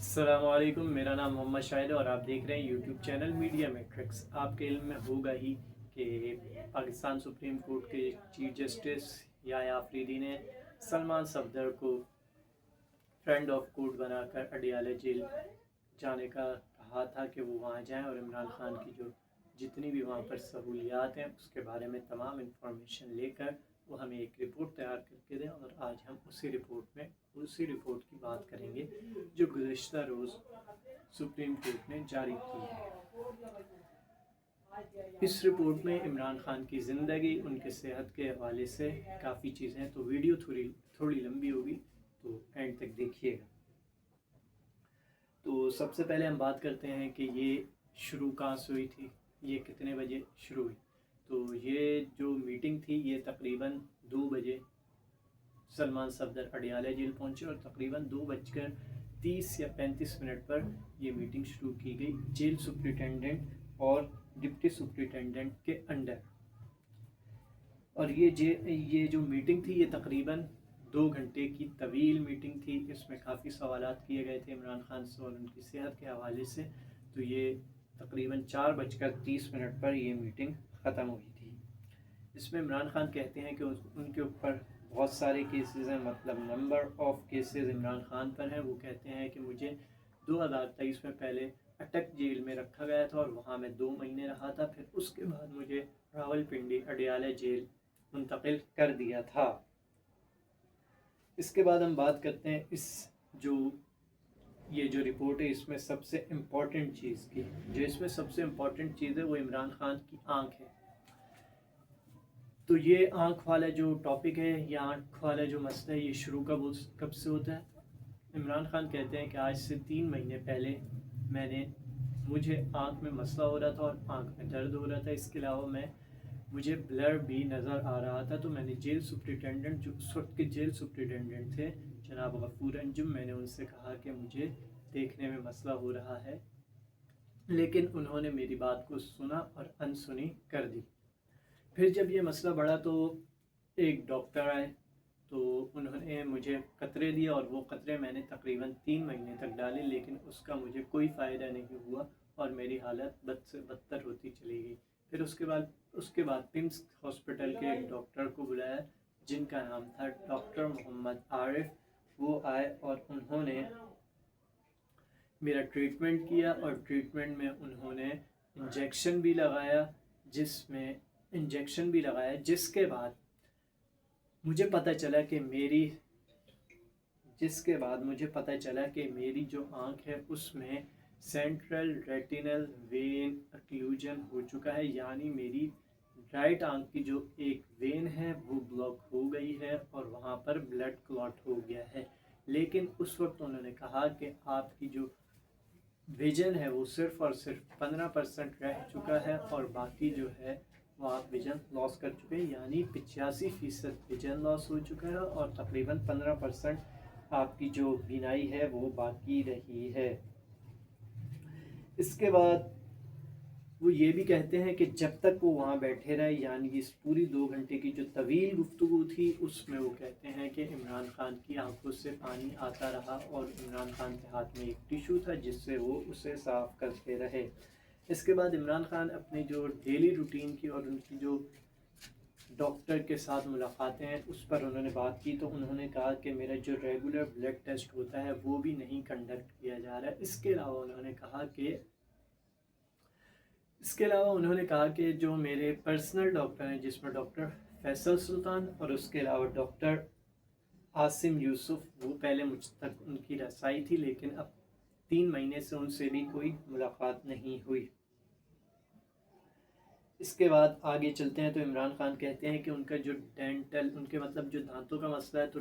अस्सलामुअलैकुम, मेरा नाम मोहम्मद शाहिद है और आप देख रहे हैं यूट्यूब चैनल मीडिया मैट्रिक्स। आपके इल्म में होगा ही कि पाकिस्तान सुप्रीम कोर्ट के चीफ जस्टिस याह्या आफरीदी ने सलमान सफदर को फ्रेंड ऑफ कोर्ट बनाकर अडियाला जेल जाने का कहा था कि वो वहाँ जाएं और इमरान खान की जो जितनी भी वहाँ पर सहूलियात हैं उसके बारे में तमाम इंफॉर्मेशन लेकर वो हमें एक रिपोर्ट तैयार करके दें। और आज हम उसी रिपोर्ट की बात करेंगे जो गुज़िश्ता रोज़ सुप्रीम कोर्ट ने जारी की है। इस रिपोर्ट में इमरान खान की ज़िंदगी, उनके सेहत के हवाले से काफ़ी चीज़ें हैं, तो वीडियो थोड़ी लंबी होगी, तो एंड तक देखिएगा। तो सबसे पहले हम बात करते हैं कि ये शुरू कहाँ से हुई थी, ये कितने बजे शुरू हुई। तो ये जो मीटिंग थी ये तकरीबन 2 बजे सलमान सफदर अडियाला जेल पहुंचे और तकरीबन 2:30 या 35 मिनट पर ये मीटिंग शुरू की गई जेल सुप्रिटेंडेंट और डिप्टी सुप्रिटेंडेंट के अंडर। और ये जो मीटिंग थी ये तकरीबन 2 घंटे की तवील मीटिंग थी। इसमें काफ़ी सवालात किए गए थे इमरान खान से और उनकी सेहत के हवाले से। तो ये तकरीबन 4:30 पर ये मीटिंग ख़त्म हुई थी। इसमें इमरान खान कहते हैं कि उनके ऊपर बहुत सारे केसेस हैं, मतलब number of cases Imran Khan पर हैं। वो कहते हैं कि मुझे 2023 में पहले अटक जेल में रखा गया था और वहाँ मैं 2 महीने रहा था। फिर उसके बाद मुझे रावलपिंडी अडियाला जेल मुंतकिल कर दिया था। इसके बाद हम बात करते हैं ये जो रिपोर्ट है इसमें सबसे इम्पॉर्टेंट चीज़ की। जो इसमें सबसे इम्पॉर्टेंट चीज़ है वो इमरान खान की आँख है। तो ये आँख वाला जो टॉपिक है, ये आँख वाला जो मसला है, ये शुरू कब से होता है। इमरान खान कहते हैं कि आज से 3 महीने पहले मुझे आँख में मसला हो रहा था और आँख में दर्द हो रहा था। इसके अलावा मुझे ब्लर भी नज़र आ रहा था। तो मैंने जेल सुप्रिटेंडेंट, जो उस वक्त के जेल सुप्रिटेंडेंट थे जनाब गफूर अंजुम, मैंने उनसे कहा कि मुझे देखने में मसला हो रहा है, लेकिन उन्होंने मेरी बात को सुना और अनसुनी कर दी। फिर जब ये मसला बढ़ा तो एक डॉक्टर आए, तो उन्होंने मुझे कतरे दिए और वो कतरे मैंने तकरीबन 3 महीने तक डाले, लेकिन उसका मुझे कोई फ़ायदा नहीं हुआ और मेरी हालत बद से बदतर होती चली गई। फिर उसके बाद पिम्स हॉस्पिटल के एक डॉक्टर को बुलाया जिनका नाम था डॉक्टर मोहम्मद आरिफ। वो आए और उन्होंने मेरा ट्रीटमेंट किया और ट्रीटमेंट में उन्होंने इंजेक्शन भी लगाया, जिसके बाद मुझे पता चला कि मेरी जो आँख है उसमें सेंट्रल रेटिनल वेन अक्लूजन हो चुका है, यानी मेरी राइट आँख की जो एक वेन है वो ब्लॉक हो गई है और वहाँ पर ब्लड क्लॉट हो गया है। लेकिन उस वक्त उन्होंने कहा कि आपकी जो विजन है वो सिर्फ और सिर्फ 15% रह चुका है और बाकी जो है वो आप विजन लॉस कर चुके हैं, यानी 85% विजन लॉस हो चुका है और तकरीबन 15% आपकी जो बीनाई है वो बाकी रही है। इसके बाद वो ये भी कहते हैं कि जब तक वो वहाँ बैठे रहे, यानी इस पूरी 2 घंटे की जो तवील गुफ्तगू थी उसमें वो कहते हैं कि इमरान खान की आंखों से पानी आता रहा और इमरान खान के हाथ में एक टिशू था जिससे वो उसे साफ़ करते रहे। इसके बाद इमरान खान अपनी जो डेली रूटीन की और उनकी जो डॉक्टर के साथ मुलाकातें हैं उस पर उन्होंने बात की। तो उन्होंने कहा कि मेरा जो रेगुलर ब्लड टेस्ट होता है वो भी नहीं कंडक्ट किया जा रहा है। इसके अलावा उन्होंने कहा कि जो मेरे पर्सनल डॉक्टर हैं, जिसमें डॉक्टर फैसल सुल्तान और उसके अलावा डॉक्टर आसिम यूसुफ, वो पहले मुझ तक उनकी रसाई थी, लेकिन अब 3 महीने से उनसे भी कोई मुलाकात नहीं हुई। इसके बाद आगे चलते हैं तो इमरान खान कहते हैं कि उनका जो जो दांतों का मसला है, तो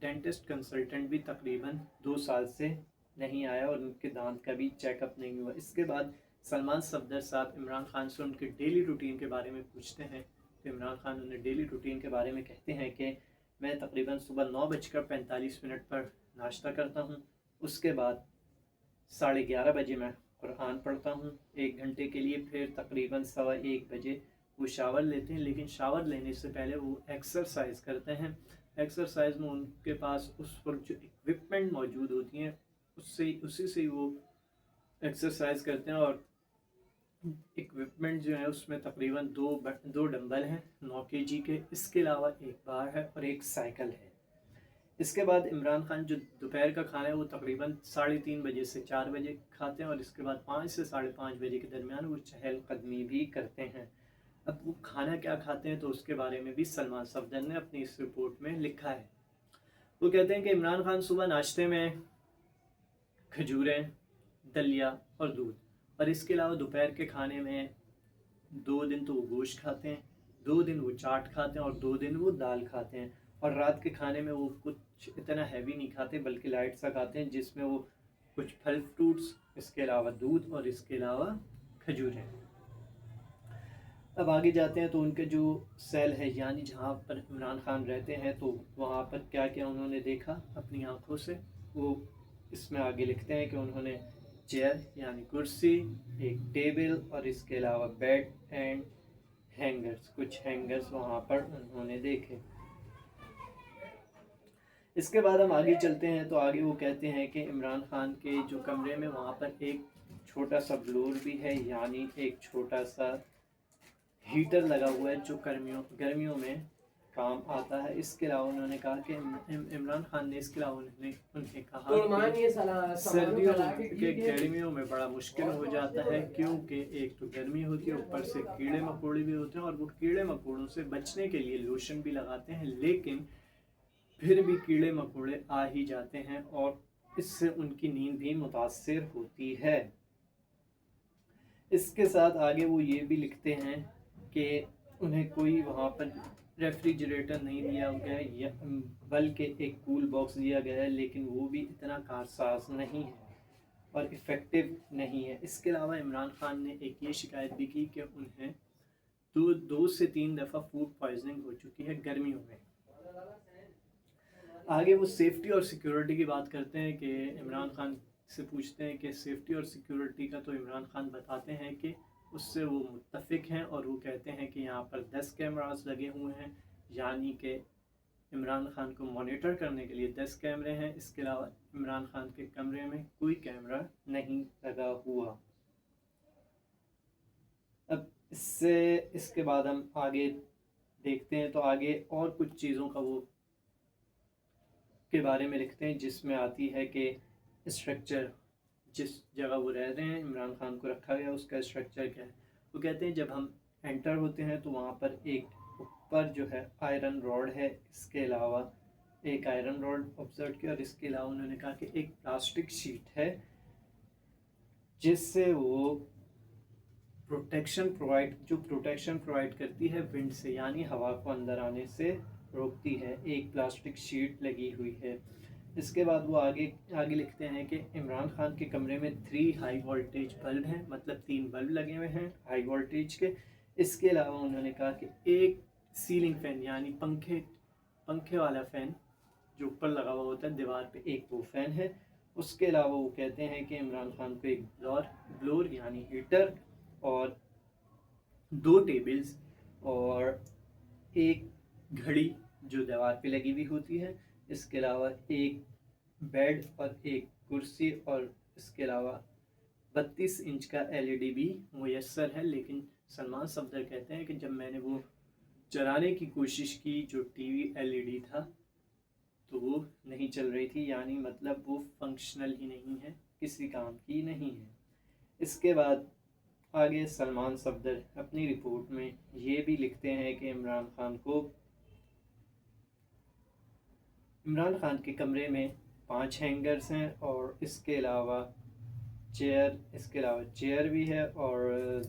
डेंटिस्ट कंसल्टेंट भी तकरीबन 2 साल से नहीं आया और उनके दांत का भी चेकअप नहीं हुआ। इसके बाद सलमान सफदर साहब इमरान खान से उनके डेली रूटीन के बारे में पूछते हैं। तो इमरान खान उन्हें डेली रूटीन के बारे में कहते हैं कि मैं तकरीबन सुबह 9:45 पर नाश्ता करता हूँ। उसके बाद 11:30 बजे मैं कुरान पढ़ता हूँ 1 घंटे के लिए। फिर तकरीबन 1:15 बजे वो शावर लेते हैं, लेकिन शावर लेने से पहले वो एक्सरसाइज करते हैं। एक्सरसाइज में उनके पास उस वक्त जो इक्विपमेंट मौजूद होती हैं उसी से ही वो एक्सरसाइज करते हैं। और इक्विपमेंट जो है उसमें तकरीबन दो डंबल हैं 9 kg के, इसके अलावा एक बार है और एक साइकिल है। इसके बाद इमरान खान जो दोपहर का खाना है वो तकरीबन 3:30 बजे से 4 बजे खाते हैं, और इसके बाद 5 से 5:30 बजे के दरमियान वो चहलकदमी भी करते हैं। अब वो खाना क्या खाते हैं तो उसके बारे में भी सलमान सफदर ने अपनी इस रिपोर्ट में लिखा है। वो कहते हैं कि इमरान खान सुबह नाश्ते में खजूरें, दलिया और दूध, और इसके अलावा दोपहर के खाने में 2 दिन तो वो गोश्त खाते हैं, 2 दिन वो चाट खाते हैं और 2 दिन वो दाल खाते हैं। और रात के खाने में वो कुछ इतना हैवी नहीं खाते बल्कि लाइट सा खाते हैं, जिसमें वो कुछ फल फ्रूट्स, इसके अलावा दूध और इसके अलावा खजूरें। अब आगे जाते हैं तो उनके जो सेल है यानी जहाँ पर इमरान खान रहते हैं तो वहाँ पर क्या क्या उन्होंने देखा अपनी आँखों से, वो इसमें आगे लिखते हैं कि उन्होंने चेयर यानी कुर्सी, एक टेबल और इसके अलावा बेड एंड हैंगर्स, कुछ हैंगर्स वहाँ पर उन्होंने देखे। इसके बाद हम आगे चलते हैं तो आगे वो कहते हैं कि इमरान खान के जो कमरे में वहाँ पर एक छोटा सा ब्लोर भी है, यानी एक छोटा सा हीटर लगा हुआ है जो गर्मियों में काम आता है। इसके अलावा उन्होंने कहा कि इमरान खान ने इसके अलावा उन्हें कहा कि सर्दियों के गर्मियों में बड़ा मुश्किल हो जाता है, क्योंकि एक तो गर्मी होती है, ऊपर से कीड़े मकोड़े भी होते हैं, और वो कीड़े मकोड़ों से बचने के लिए लोशन भी लगाते हैं, लेकिन फिर भी कीड़े मकोड़े आ ही जाते हैं और इससे उनकी नींद भी मुतासिर होती है। इसके साथ आगे वो ये भी लिखते हैं कि उन्हें कोई वहाँ पर रेफ्रिजरेटर नहीं दिया गया बल्कि एक कूल बॉक्स दिया गया है, लेकिन वो भी इतना कारसाज नहीं है और इफ़ेक्टिव नहीं है। इसके अलावा इमरान खान ने एक ये शिकायत भी की कि उन्हें 2 से 3 दफ़ा फूड पॉइजनिंग हो चुकी है गर्मियों में। आगे वो सेफ्टी और सिक्योरिटी की बात करते हैं कि इमरान खान से पूछते हैं कि सेफ्टी और सिक्योरिटी का, तो इमरान खान बताते हैं कि उससे वो मुत्तफिक हैं, और वो कहते हैं कि यहाँ पर 10 कैमरास लगे हुए हैं, यानी कि इमरान खान को मॉनिटर करने के लिए 10 कैमरे हैं। इसके अलावा इमरान खान के कमरे में कोई कैमरा नहीं लगा हुआ। अब इसके बाद हम आगे देखते हैं तो आगे और कुछ चीज़ों का वो के बारे में लिखते हैं, जिसमें आती है कि स्ट्रक्चर, जिस जगह वो रह रहे हैं इमरान खान को रखा गया उसका स्ट्रक्चर क्या है। वो कहते हैं जब हम एंटर होते हैं तो वहाँ पर एक ऊपर जो है आयरन रॉड है, इसके अलावा एक आयरन रॉड ऑब्जर्व किया, और इसके अलावा उन्होंने कहा कि एक प्लास्टिक शीट है जिससे वो प्रोटेक्शन प्रोवाइड करती है विंड से, यानी हवा को अंदर आने से रोकती है, एक प्लास्टिक शीट लगी हुई है। इसके बाद वो आगे लिखते हैं कि इमरान खान के कमरे में 3 हाई वोल्टेज बल्ब हैं, मतलब 3 बल्ब लगे हुए हैं हाई वोल्टेज के। इसके अलावा उन्होंने कहा कि एक सीलिंग फ़ैन यानी पंखे वाला फ़ैन जो ऊपर लगा हुआ होता है दीवार पे, एक वो फ़ैन है। उसके अलावा वो कहते हैं कि इमरान खान को एक ब्लोर यानी हीटर और 2 टेबल्स और एक घड़ी जो दीवार पे लगी हुई होती है, इसके अलावा एक बेड और एक कुर्सी, और इसके अलावा 32 इंच का LED भी मुयस्सर है। लेकिन सलमान सफदर कहते हैं कि जब मैंने वो चलाने की कोशिश की जो टीवी LED था तो वो नहीं चल रही थी, यानी मतलब वो फंक्शनल ही नहीं है, किसी काम की नहीं है। इसके बाद आगे सलमान सफदर अपनी रिपोर्ट में ये भी लिखते हैं कि इमरान खान के कमरे में 5 हैंगर्स हैं, और इसके अलावा चेयर भी है, और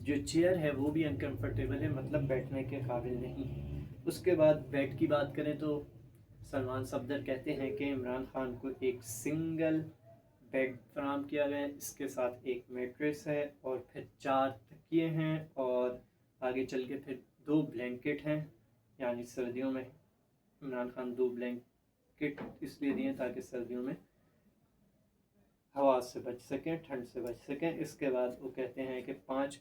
जो चेयर है वो भी अनकंफर्टेबल है, मतलब बैठने के काबिल नहीं है। उसके बाद बेड की बात करें तो सलमान सफदर कहते हैं कि इमरान खान को एक सिंगल बेड फराहम किया गया है, इसके साथ एक मैट्रेस है और फिर 4 तकिए हैं, और आगे चल के फिर 2 ब्लैंकेट हैं, यानी सर्दियों में इमरान खान 2 ब्लैंकेट इसलिए दिए ताकि सर्दियों में हवा से बच सकें, ठंड से बच सकें। इसके बाद वो कहते हैं कि 5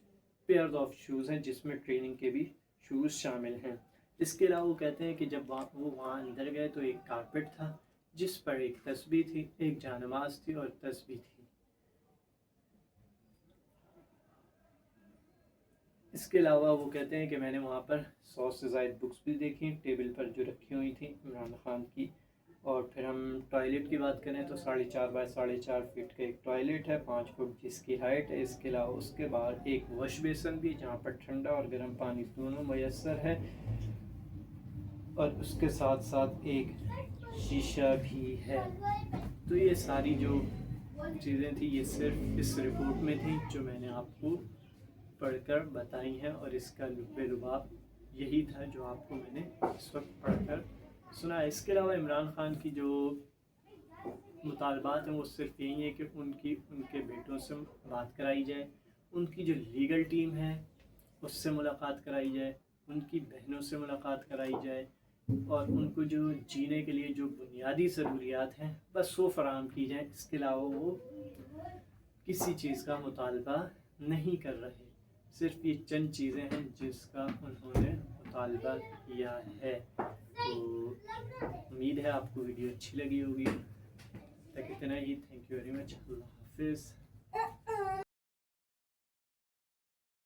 पेयर ऑफ शूज़ हैं जिसमें ट्रेनिंग के भी शूज़ शामिल हैं। इसके अलावा वो कहते हैं कि जब वो वहाँ अंदर गए तो एक कारपेट था जिस पर एक तस्बीह थी, एक जानमाज थी और तस्बीह थी। इसके अलावा वो कहते हैं कि मैंने वहाँ पर 100 से ज़ायद बुक्स भी देखी टेबल पर जो रखी हुई थी इमरान खान की। और फिर हम टॉयलेट की बात करें तो 4.5 बाय 4.5 फीट का एक टॉयलेट है, 5 फुट जिसकी हाइट है। इसके अलावा उसके बाहर एक वॉश बेसन भी जहाँ पर ठंडा और गर्म पानी दोनों मैसर है, और उसके साथ साथ एक शीशा भी है। तो ये सारी जो चीज़ें थी ये सिर्फ इस रिपोर्ट में थी जो मैंने आपको पढ़कर बताई हैं, और इसका लुब्बे लुबाब यही था जो आपको मैंने इस वक्त पढ़कर सुना। इसके अलावा इमरान खान की जो मुतालबात हैं वो सिर्फ यही है कि उनके बेटों से बात कराई जाए, उनकी जो लीगल टीम है उससे मुलाकात कराई जाए, उनकी बहनों से मुलाकात कराई जाए, और उनको जो जीने के लिए जो बुनियादी ज़रूरियात हैं बस वो फराहम की जाए। इसके अलावा वो किसी चीज़ का मुतालबा नहीं कर रहे। सिर्फ ये चंद चीज़ें हैं जिसका उन्होंने मुतालबा किया है। तो उम्मीद है आपको वीडियो अच्छी लगी होगी। तक इतना ही। Thank you very much. अल्लाह हाफिज़।